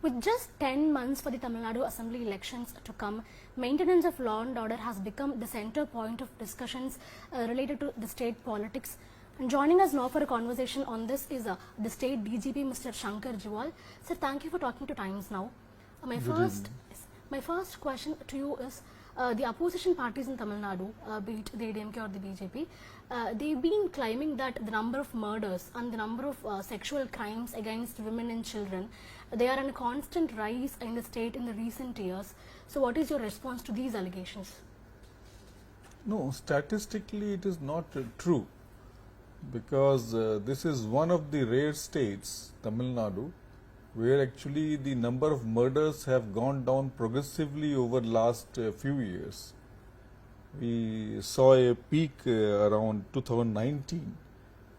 With just 10 months for the Tamil Nadu Assembly elections to come, maintenance of law and order has become the center point of discussions related to the state politics. And joining us now for a conversation on this is the state DGP, Mr. Shankar Jiwal. Sir, thank you for talking to Times Now. My first question to you is, the opposition parties in Tamil Nadu, be it the ADMK or the BJP, they've been claiming that the number of murders and the number of sexual crimes against women and children, they are on a constant rise in the state in the recent years. So what is your response to these allegations? No, statistically it is not true, because this is one of the rare states, Tamil Nadu, where actually the number of murders have gone down progressively over last few years. We saw a peak around 2019,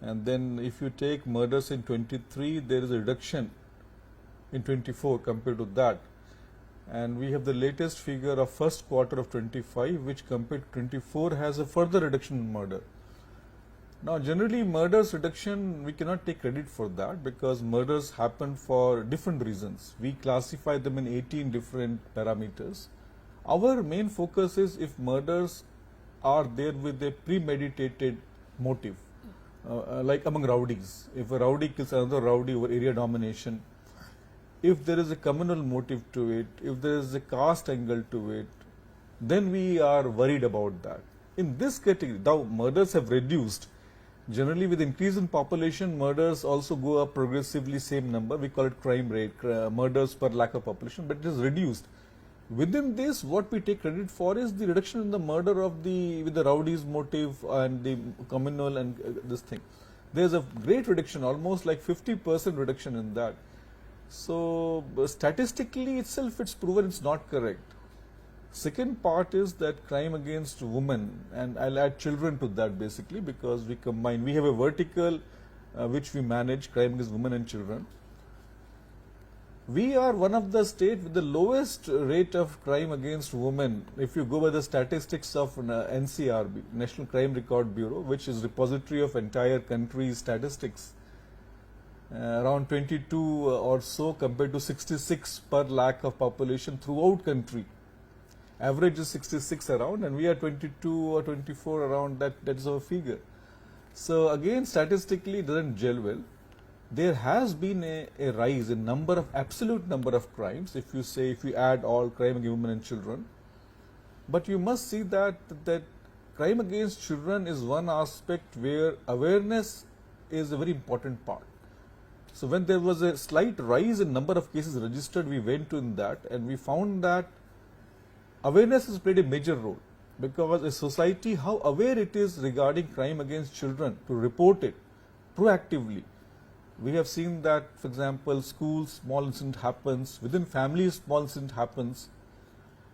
and then if you take murders in 23, there is a reduction in 24 compared to that, and we have the latest figure of first quarter of 25, which compared to 24 has a further reduction in murder. Now, generally murders reduction, we cannot take credit for that, because murders happen for different reasons. We classify them in 18 different parameters. Our main focus is if murders are there with a premeditated motive, like among rowdies. If a rowdy kills another rowdy over area domination, if there is a communal motive to it, if there is a caste angle to it, then we are worried about that. In this category, now murders have reduced. Generally, with increase in population, murders also go up progressively, same number. We call it crime rate, murders per lakh of population, but it is reduced. Within this, what we take credit for is the reduction in the murder of with the rowdies motive and the communal and this thing. There is a great reduction, almost like 50% reduction in that. So, statistically itself, it's proven it's not correct. Second part is that crime against women, and I'll add children to that basically, because we combine, we have a vertical which we manage, crime against women and children. We are one of the states with the lowest rate of crime against women, if you go by the statistics of NCRB, National Crime Record Bureau, which is repository of entire country's statistics. Around 22 or so compared to 66 per lakh of population throughout country. Average is 66 around, and we are 22 or 24 around that is our figure. So again, statistically it doesn't gel well. There has been a rise in absolute number of crimes, if you add all crime against women and children. But you must see that crime against children is one aspect where awareness is a very important part. So when there was a slight rise in number of cases registered, we went in that and we found that awareness has played a major role, because a society, how aware it is regarding crime against children to report it proactively. We have seen that, for example, schools, small incident happens, within families, small incident happens,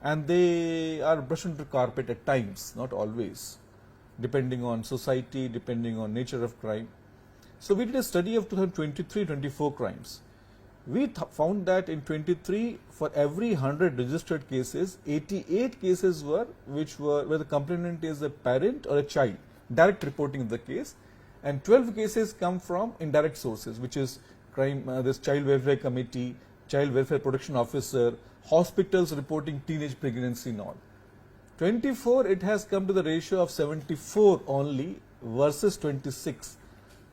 and they are brushed under carpet at times, not always, depending on society, depending on nature of crime. So we did a study of 2023-24 crimes. We found that in 23, for every 100 registered cases, 88 cases were where the complainant is a parent or a child, direct reporting of the case, and 12 cases come from indirect sources, which is crime, this child welfare committee, child welfare protection officer, hospitals reporting teenage pregnancy and all. 24, it has come to the ratio of 74 only versus 26.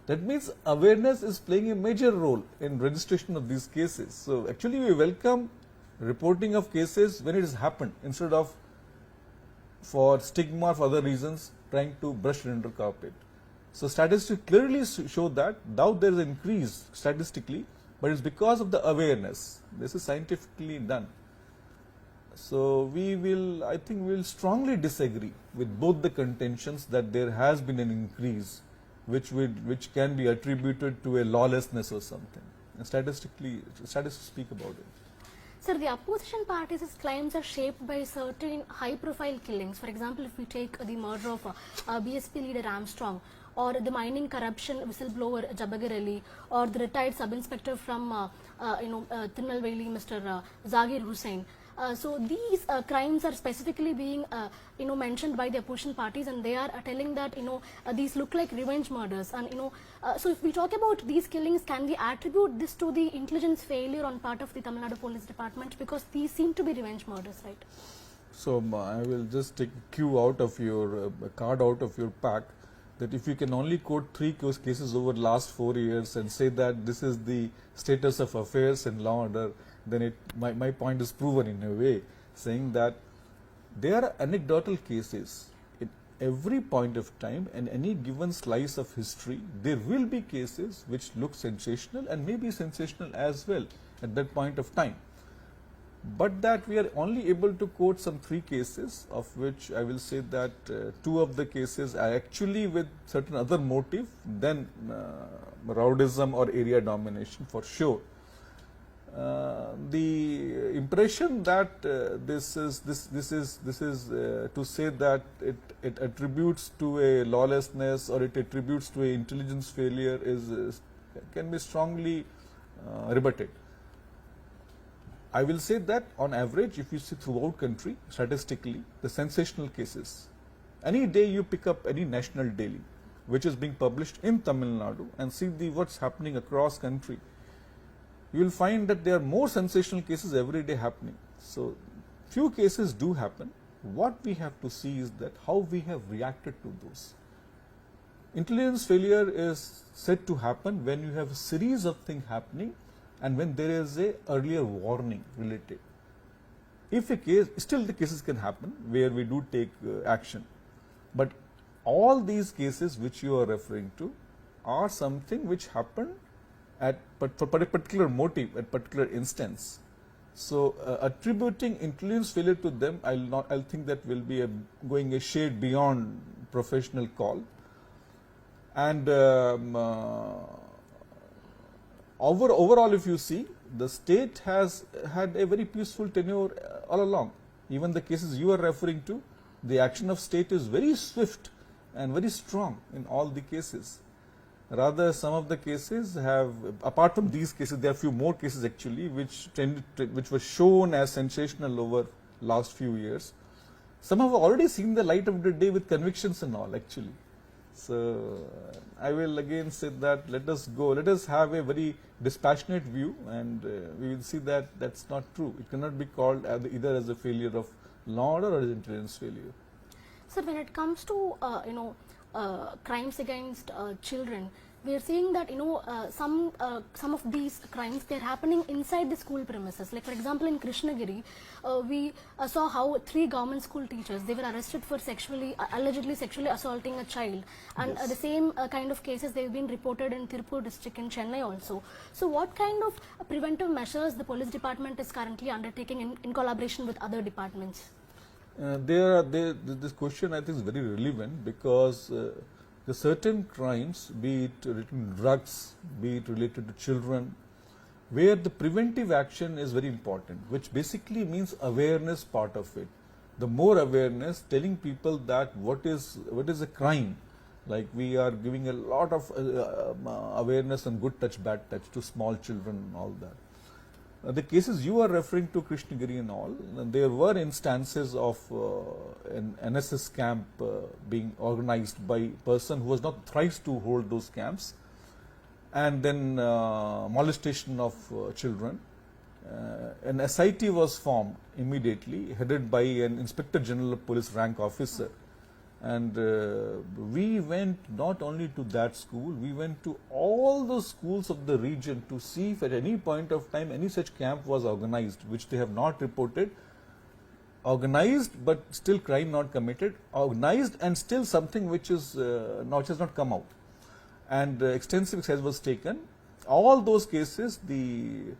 That means awareness is playing a major role in registration of these cases. So actually we welcome reporting of cases when it has happened, instead of for stigma or for other reasons trying to brush it under carpet. So statistics clearly show that now there is an increase statistically, but it's because of the awareness. This is scientifically done. So I think we will strongly disagree with both the contentions that there has been an increase which can be attributed to a lawlessness or something. And statistics speak about it. Sir, the opposition parties' claims are shaped by certain high-profile killings. For example, if we take the murder of BSP leader Armstrong, or the mining corruption whistleblower Jabagir Ali, or the retired sub-inspector from Tirunelveli, Mr. Zakir Hussain. So these crimes are specifically being mentioned by the opposition parties, and they are telling that these look like revenge murders. And so if we talk about these killings, can we attribute this to the intelligence failure on part of the Tamil Nadu Police Department, because these seem to be revenge murders, right? So I will just take a cue out of your card out of your pack, that if you can only quote 3 cases over last 4 years and say that this is the status of affairs in law and order, then my point is proven in a way, saying that there are anecdotal cases in every point of time and any given slice of history. There will be cases which look sensational and may be sensational as well at that point of time. But that we are only able to quote some 3 cases, of which I will say that 2 of the cases are actually with certain other motive than rowdyism or area domination for sure. The impression that this is to say that it attributes to a lawlessness or it attributes to a intelligence failure can be strongly rebutted. I will say that on average, if you see throughout country, statistically, the sensational cases, any day you pick up any national daily which is being published in Tamil Nadu and see what's happening across country, you will find that there are more sensational cases every day happening. So few cases do happen. What we have to see is that how we have reacted to those. Intelligence failure is said to happen when you have a series of things happening and when there is a earlier warning related. If a case, still the cases can happen where we do take action, but all these cases which you are referring to are something which happened for a particular motive, at particular instance. So attributing intelligence failure to them, I'll think that will be going a shade beyond professional call. And overall, if you see, the state has had a very peaceful tenure all along. Even the cases you are referring to, the action of state is very swift and very strong in all the cases. Rather, some of the cases have, apart from these cases, there are few more cases actually which were shown as sensational over last few years. Some have already seen the light of the day with convictions and all actually. So I will again say that let us have a very dispassionate view, and we will see that that's not true. It cannot be called either as a failure of law order or as intelligence failure. Sir, when it comes to crimes against children, we are seeing that some of these crimes, they're happening inside the school premises. Like for example, in Krishnagiri, we saw how 3 government school teachers, they were arrested for allegedly sexually assaulting a child, and Yes. the same kind of cases, they've been reported in Tirupur district in Chennai also. So what kind of preventive measures the police department is currently undertaking in collaboration with other departments? This question I think is very relevant, because the certain crimes, be it related to drugs, be it related to children, where the preventive action is very important, which basically means awareness part of it. The more awareness, telling people that what is a crime, like we are giving a lot of awareness on good touch, bad touch to small children and all that. The cases you are referring to, Krishnagiri and all, there were instances of an NSS camp being organized by a person who was not authorized to hold those camps, and then molestation of children. An SIT was formed immediately, headed by an Inspector General of Police rank officer. And we went not only to that school, we went to all the schools of the region to see if at any point of time any such camp was organized, which they have not reported. Organized but still crime not committed, organized and still something which has not come out. And extensive exercise was taken. All those cases, the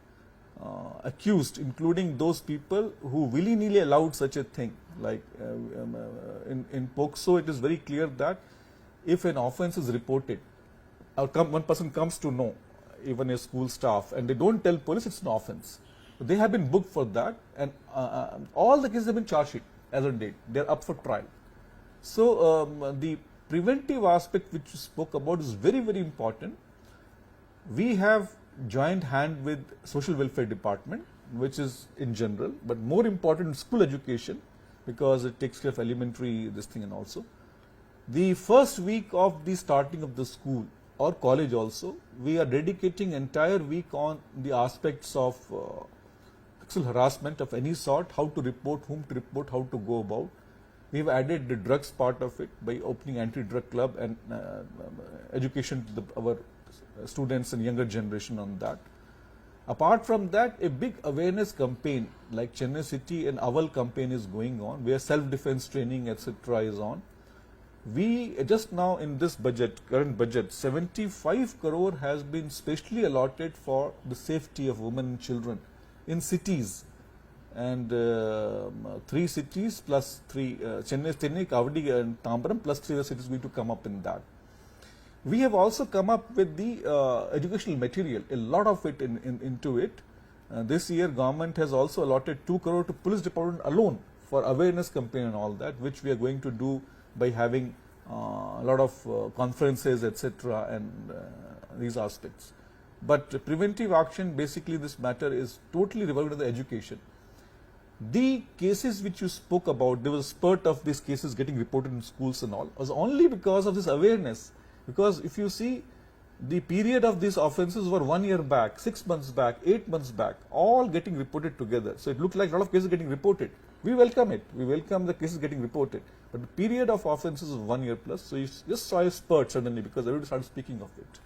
accused, including those people who willy-nilly allowed such a thing, like in POCSO, it is very clear that if an offence is reported, or one person comes to know, even a school staff, and they don't tell police, it's an offence. So they have been booked for that, and all the cases have been charged sheet as on date. They are up for trial. So the preventive aspect which you spoke about is very, very important. We have joint hand with social welfare department, which is in general, but more important school education, because it takes care of elementary this thing. And also the first week of the starting of the school or college also, we are dedicating entire week on the aspects of sexual harassment of any sort, how to report, whom to report, how to go about. We have added the drugs part of it by opening anti-drug club and education to our students and younger generation on that. Apart from that, a big awareness campaign like Chennai City and AWL campaign is going on, where self-defense training etc. is on. We just now in this budget, current budget, 75 crore has been specially allotted for the safety of women and children in cities, and 3 cities plus 3 Chennai, Kavadi and Tambaram plus 3 other cities going to come up in that. We have also come up with the educational material, a lot of it into it. This year government has also allotted 2 crore to police department alone for awareness campaign and all that, which we are going to do by having a lot of conferences etc. and these aspects. But preventive action, basically this matter is totally revolving to the education. The cases which you spoke about, there was a spurt of these cases getting reported in schools and all, was only because of this awareness. Because if you see, the period of these offences were 1 year back, 6 months back, 8 months back, all getting reported together. So it looked like a lot of cases getting reported. We welcome it. We welcome the cases getting reported. But the period of offences is 1 year plus. So you just saw a spurt suddenly because everybody started speaking of it.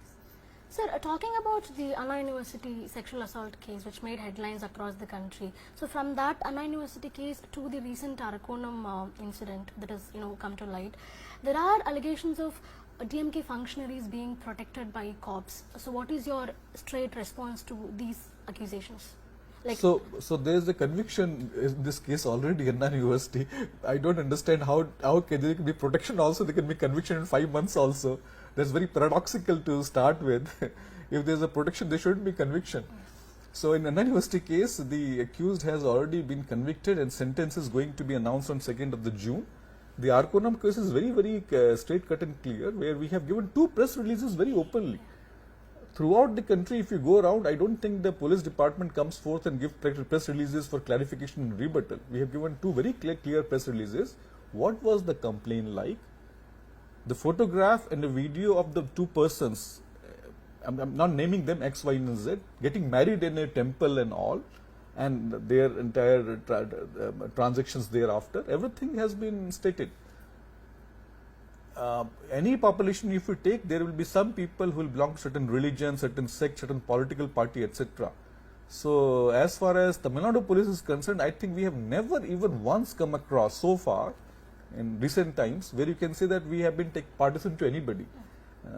Sir, talking about the Anna University sexual assault case, which made headlines across the country. So from that Anna University case to the recent Arakonam incident that has come to light, there are allegations of DMK functionaries being protected by cops. So what is your straight response to these accusations? So there is a conviction in this case already in Anna University. I don't understand how there can be protection also, there can be conviction in 5 months also. That's very paradoxical to start with. If there is a protection, there shouldn't be conviction. So in Anna University case, the accused has already been convicted and sentence is going to be announced on 2nd of the June. The Arakonam case is very, very straight cut and clear, where we have given 2 press releases very openly. Throughout the country, if you go around, I don't think the police department comes forth and give press releases for clarification and rebuttal. We have given 2 very clear press releases. What was the complaint like? The photograph and the video of the 2 persons, I'm not naming them X, Y and Z, getting married in a temple and all, and their entire transactions thereafter, everything has been stated. Any population if you take, there will be some people who will belong to certain religion, certain sect, certain political party, etc. So as far as Tamil Nadu police is concerned, I think we have never even once come across so far in recent times where you can say that we have been partisan to anybody.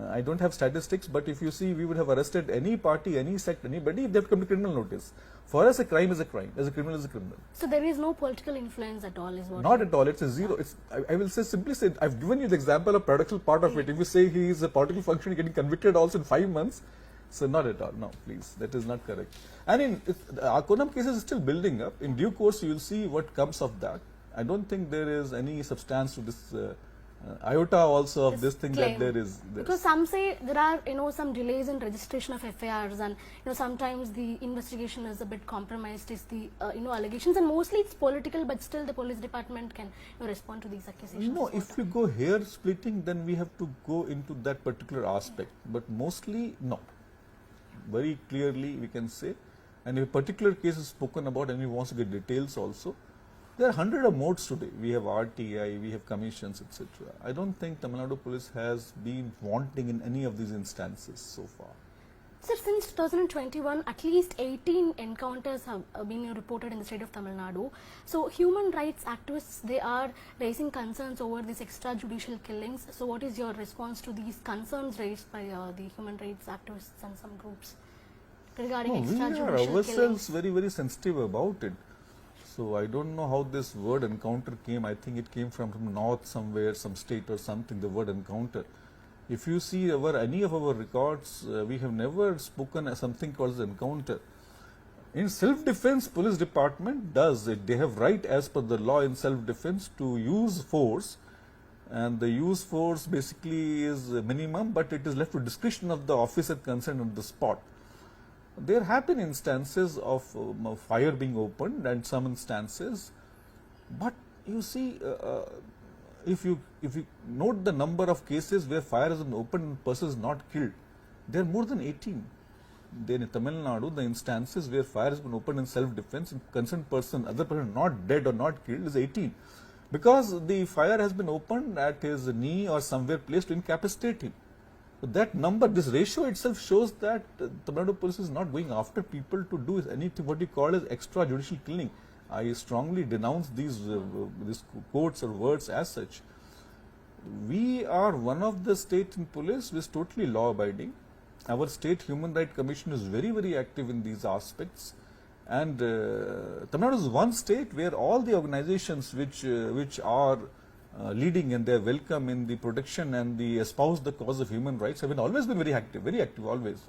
I don't have statistics, but if you see, we would have arrested any party, any sect, anybody if they have come to criminal notice. For us, a crime is a crime, as a criminal is a criminal. So there is no political influence at all, is what? Not at all. It's a zero. It's I will say simply say, I've given you the example of paradoxical part of it. If you say he is a political functionary getting convicted also in 5 months, so not at all. No, please, that is not correct. And in the Arakonam case is still building up. In due course, you will see what comes of that. I don't think there is any substance to this iota also of this thing claim. That there is. Because some say there are some delays in registration of FIRs, and sometimes the investigation is a bit compromised. Is the allegations, and mostly it's political, but still the police department can respond to these accusations. No, if you go hair splitting, then we have to go into that particular aspect. But mostly no. Very clearly we can say, and if a particular case is spoken about, and we want to get details also. There are 100 of modes today. We have RTI, we have commissions, etc. I don't think Tamil Nadu police has been wanting in any of these instances so far. Sir, since 2021, at least 18 encounters have been reported in the state of Tamil Nadu. So human rights activists, they are raising concerns over these extrajudicial killings. So what is your response to these concerns raised by the human rights activists and some groups regarding extrajudicial killings? We are ourselves very, very sensitive about it. So I don't know how this word encounter came. I think it came from north somewhere, some state or something, the word encounter. If you see any of our records, we have never spoken as something called as encounter. In self-defense, police department does it. They have right as per the law in self-defense to use force, and the use force basically is minimum, but it is left to discretion of the officer concerned on the spot. There have been instances of fire being opened and some instances, but you see, if you note the number of cases where fire has been opened and person is not killed, there are more than 18. Then in Tamil Nadu, the instances where fire has been opened in self-defense and concerned person, other person not dead or not killed is 18. Because the fire has been opened at his knee or somewhere placed to incapacitate him. So that number, this ratio itself shows that Tamil Nadu police is not going after people to do anything what we call as extrajudicial killing. I strongly denounce these quotes or words as such. We are one of the state in police which is totally law-abiding. Our state human rights commission is very, very active in these aspects, and Tamil Nadu is one state where all the organizations which are leading and they are welcome in the protection and the espouse the cause of human rights have always been very active always.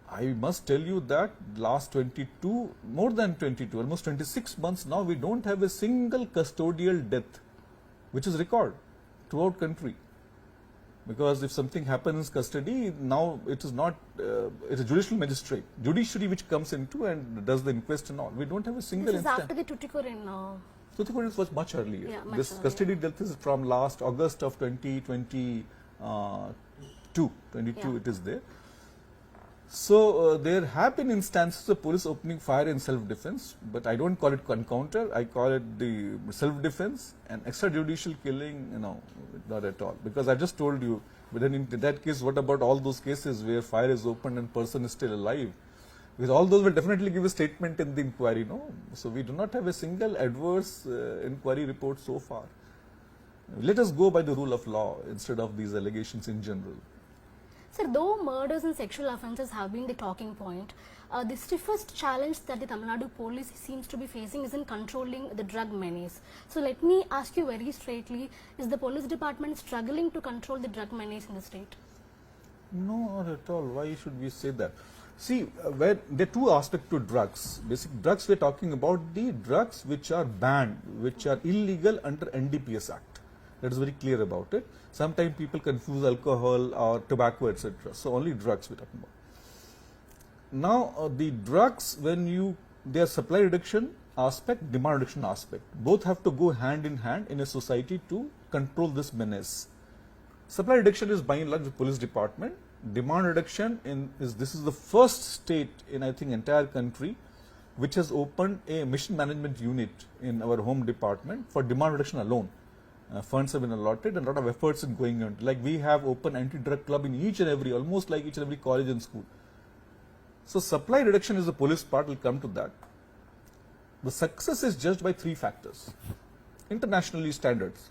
I must tell you that last 22, more than 22, almost 26 months now, we don't have a single custodial death which is recorded throughout country. Because if something happens in custody, now it is not, it's a judicial magistrate, judiciary which comes into and does the inquest and all. We don't have a single instance. This is after the Tuticorin. Tuticorin was much earlier. Yeah, much this earlier. Custody death is from last August of 2022. Yeah. It is there. So there have been instances of police opening fire in self-defense, but I don't call it encounter. I call it the self-defense and extrajudicial killing. Not at all. Because I just told you. But then in that case, what about all those cases where fire is opened and person is still alive? Because all those will definitely give a statement in the inquiry, no? So we do not have a single adverse inquiry report so far. Let us go by the rule of law instead of these allegations in general. Sir, though murders and sexual offences have been the talking point, the stiffest challenge that the Tamil Nadu police seems to be facing is in controlling the drug menace. So let me ask you very straightly, is the police department struggling to control the drug menace in the state? No, not at all. Why should we say that? See, where there are two aspects to drugs. Basic drugs, we are talking about the drugs which are banned, which are illegal under NDPS Act. That is very clear about it. Sometimes people confuse alcohol or tobacco, etc. So only drugs we are talking about. Now, the drugs, when their supply reduction aspect, demand reduction aspect, both have to go hand in hand in a society to control this menace. Supply reduction is by and large the police department. Demand reduction this is the first state in I think entire country which has opened a mission management unit in our home department for demand reduction alone. Funds have been allotted and a lot of efforts in going on. Like we have open anti-drug club in almost like each and every college and school. So supply reduction is the police part, will come to that. The success is judged by three factors. Internationally standards.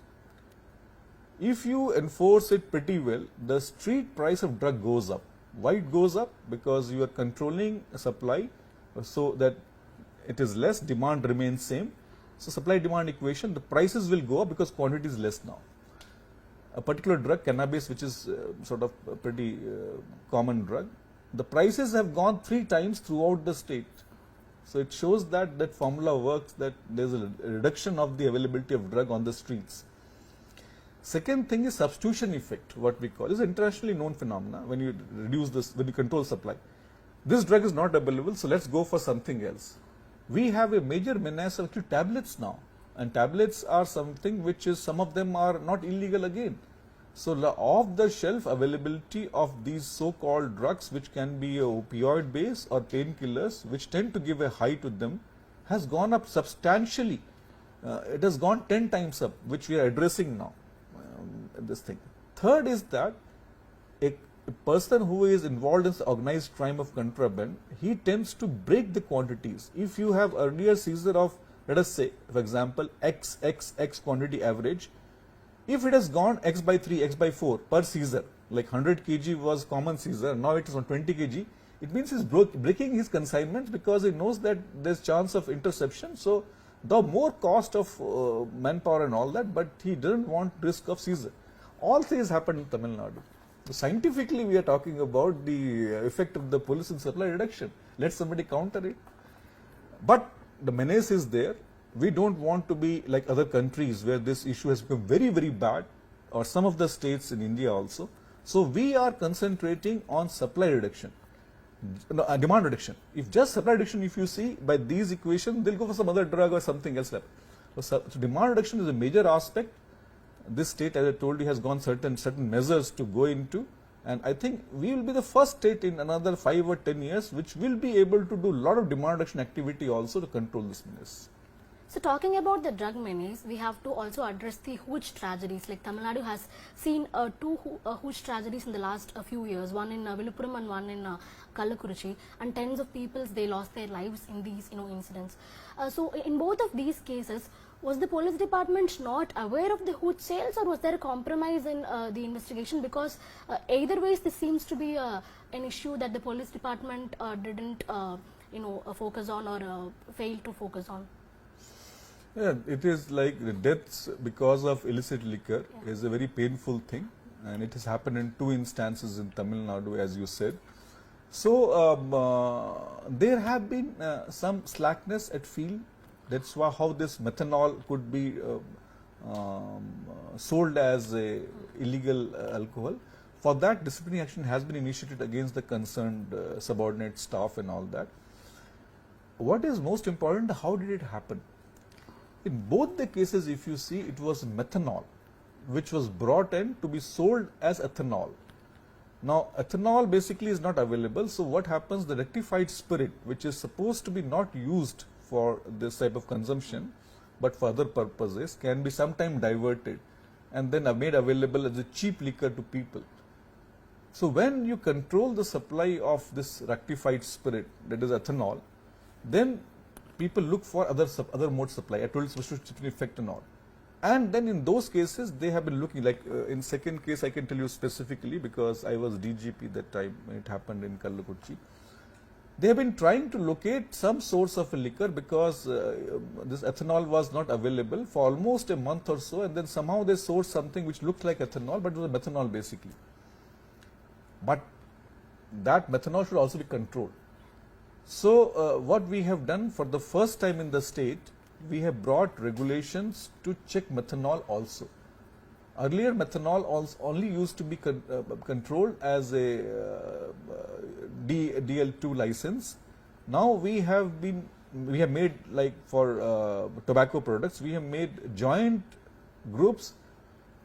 If you enforce it pretty well, the street price of drug goes up. Why it goes up? Because you are controlling supply so that it is less, demand remains same. So supply demand equation, the prices will go up because quantity is less now. A particular drug, cannabis, which is sort of a pretty common drug, the prices have gone 3 times throughout the state. So it shows that that formula works, that there is a reduction of the availability of drug on the streets. Second thing is substitution effect, what we call is internationally known phenomena. When you reduce this, when you control supply, this drug is not available, so let's go for something else. We have a major menace of actually tablets now, and tablets are something which is, some of them are not illegal again. So the off-the-shelf availability of these so-called drugs, which can be opioid based or painkillers, which tend to give a high to them, has gone up substantially. It has gone 10 times up, which we are addressing now. This thing. Third is that a person who is involved in the organized crime of contraband, he tends to break the quantities. If you have earlier seizure of, let us say, for example, X quantity average, if it has gone X by 3, X by 4 per seizure, like 100 kg was common seizure, now it is on 20 kg, it means he is breaking his consignments because he knows that there is chance of interception. So the more cost of manpower and all that, but he doesn't want risk of seizure. All things happen in Tamil Nadu. So scientifically, we are talking about the effect of the police in supply reduction. Let somebody counter it. But the menace is there. We don't want to be like other countries where this issue has become very, very bad, or some of the states in India also. So we are concentrating on supply reduction. No, demand reduction. If just supply reduction, if you see by these equations, they'll go for some other drug or something else. So demand reduction is a major aspect. This state, as I told you, has gone certain measures to go into, and I think we will be the first state in another 5 or 10 years which will be able to do a lot of demand reduction activity also to control this menace. So talking about the drug menace, we have to also address the huge tragedies. Like Tamil Nadu has seen two huge tragedies in the last few years, one in Viluppuram and one in Kallakurichi, and tens of people, they lost their lives in these incidents. So in both of these cases, was the police department not aware of the huge sales, or was there a compromise in the investigation? Because either ways, this seems to be an issue that the police department didn't focus on or failed to focus on. Yeah, it is like the deaths because of illicit liquor is a very painful thing, and it has happened in 2 instances in Tamil Nadu, as you said. So there have been some slackness at field. That's why how this methanol could be sold as a illegal alcohol. For that, disciplinary action has been initiated against the concerned subordinate staff and all that. What is most important, how did it happen? In both the cases, if you see, it was methanol which was brought in to be sold as ethanol. Now, ethanol basically is not available, so what happens, the rectified spirit, which is supposed to be not used for this type of consumption but for other purposes, can be sometime diverted and then made available as a cheap liquor to people. So when you control the supply of this rectified spirit, that is ethanol, then people look for other mode supply. I told you substitution effect and all. And then in those cases, they have been looking, like in second case, I can tell you specifically because I was DGP that time when it happened in Kallakurichi. They have been trying to locate some source of a liquor because this ethanol was not available for almost a month or so, and then somehow they sourced something which looked like ethanol, but it was methanol basically. But that methanol should also be controlled. So what we have done for the first time in the state, we have brought regulations to check methanol also. Earlier, methanol only used to be controlled as a DL2 license. Now we have made, like for tobacco products, we have made joint groups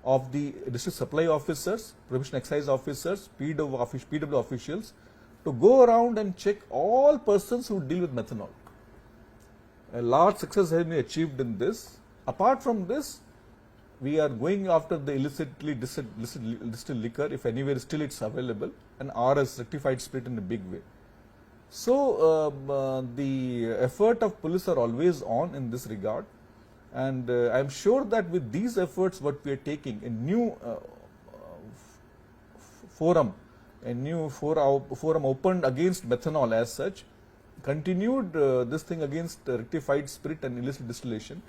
of the district supply officers, provincial excise officers, PW officials, to go around and check all persons who deal with methanol. A large success has been achieved in this. Apart from this, we are going after the illicitly distilled liquor, if anywhere still it's available, and RS, rectified spirit, in a big way. So the effort of police are always on in this regard, and I am sure that with these efforts what we are taking, a new forum opened against methanol as such, continued this thing against rectified spirit and illicit distillation.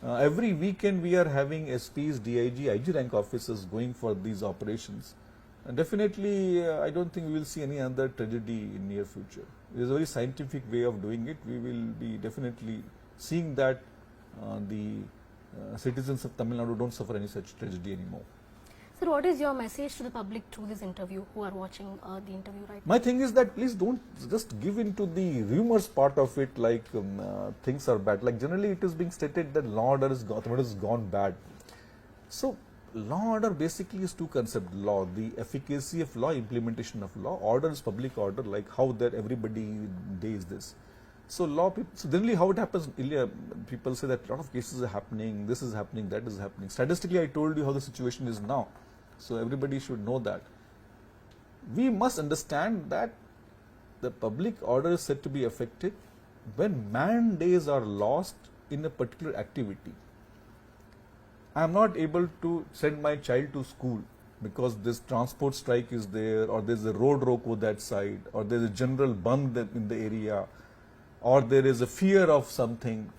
Every weekend we are having SPs, DIG, IG rank officers going for these operations. And definitely I don't think we will see any other tragedy in near future. It is a very scientific way of doing it. We will be definitely seeing that the citizens of Tamil Nadu don't suffer any such tragedy anymore. Sir, what is your message to the public through this interview who are watching the interview right now? My thing is that please don't just give into the rumors part of it, like things are bad. Like generally it is being stated that law order is gone bad. So law order basically is two concepts: law, the efficacy of law, implementation of law. Order is public order, like how that everybody days this. So law, so generally how it happens, people say that a lot of cases are happening, this is happening, that is happening. Statistically, I told you how the situation is now. So everybody should know that. We must understand that the public order is said to be affected when man days are lost in a particular activity. I am not able to send my child to school because this transport strike is there, or there is a road roko that side, or there is a general band in the area, or there is a fear of something.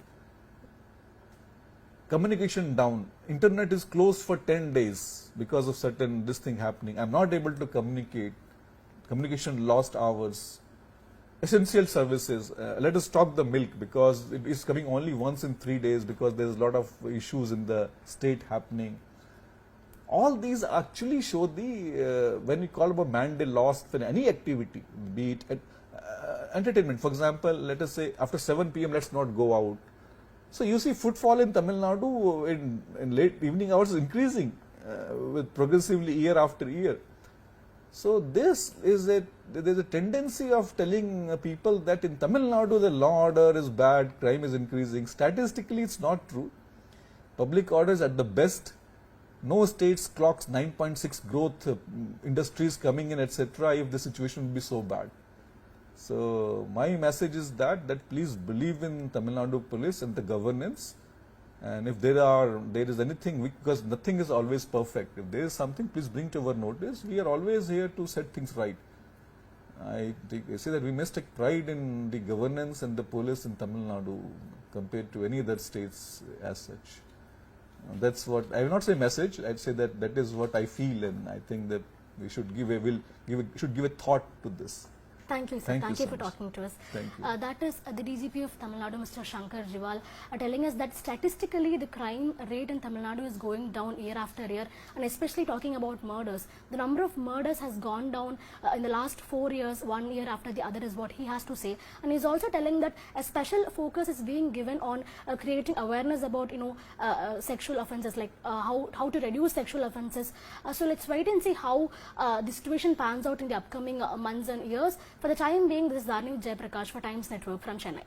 Communication down. Internet is closed for 10 days because of this thing happening. I am not able to communicate. Communication lost hours. Essential services. Let us stop the milk because it is coming only once in 3 days because there is a lot of issues in the state happening. All these actually show the, when we call about man-day loss in any activity, be it entertainment. For example, let us say after 7 p.m. let's not go out. So you see footfall in Tamil Nadu in late evening hours is increasing with progressively year after year. So there's a tendency of telling people that in Tamil Nadu the law order is bad, crime is increasing. Statistically it's not true. Public order is at the best. No states clocks 9.6 growth, industries coming in, etc. if the situation would be so bad. So my message is that please believe in Tamil Nadu police and the governance, and if there is anything, because nothing is always perfect, if there is something, please bring to our notice. We are always here to set things right. I say that we must take pride in the governance and the police in Tamil Nadu compared to any other states as such. That's what I will not say message. I'd say that is what I feel, and I think that we should give a thought to this. Thank you, sir. Thank you for talking to us. Thank you. That is the DGP of Tamil Nadu, Mr. Shankar Jiwal, telling us that statistically the crime rate in Tamil Nadu is going down year after year, and especially talking about murders. The number of murders has gone down in the last 4 years, 1 year after the other is what he has to say. And he's also telling that a special focus is being given on creating awareness about, sexual offences, like how to reduce sexual offences. So let's wait and see how the situation pans out in the upcoming months and years. For the time being, this is Dharni Jayaprakash for Times Network from Chennai.